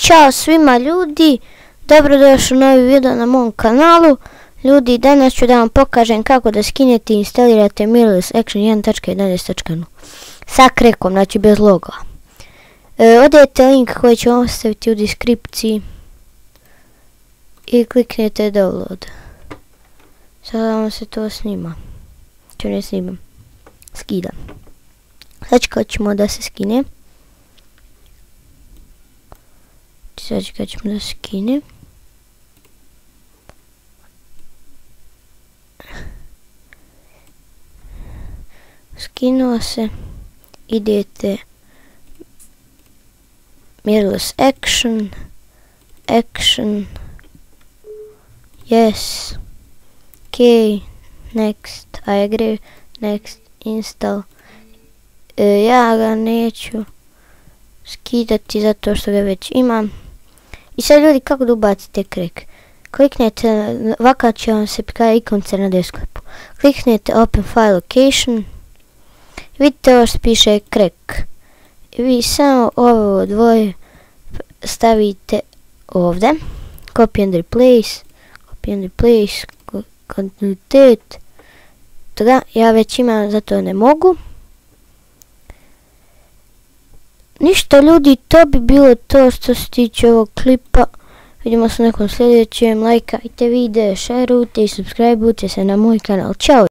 Ćao svima ljudi, dobrodošli u novi video na mom kanalu. Ljudi, danas ću da vam pokažem kako da skinete i instalirate miriles action 1.11.0 sa krekom, znači bez loga. Odete link koji ću vam ostaviti u deskripciji i kliknete download. Sada vam se to snima. Ne snimam, skidam. Sačekat ćemo da se skine. Sačekat ćemo da se skine. Skinuo se. Idete miriles action. Yes. Okay. Next. I agree. Next. Install. Ja ga neću skidati zato što ga već imam. I sad ljudi, kako da ubacite crack? Kliknete, ovakav će vam se prikazati ikonce na desktopu. Kliknete open file location. Vidite ovo što piše crack. Vi samo ovo dvoje stavite ovdje. Copy and replace. Kontinuitet. Toga ja već imam, zato ne mogu. Ništa ljudi, to bi bilo to što se tiče ovog klipa. Vidimo se u nekom sljedećem. Lajkajte video, šerujte i subscribeujte se na moj kanal. Ćao!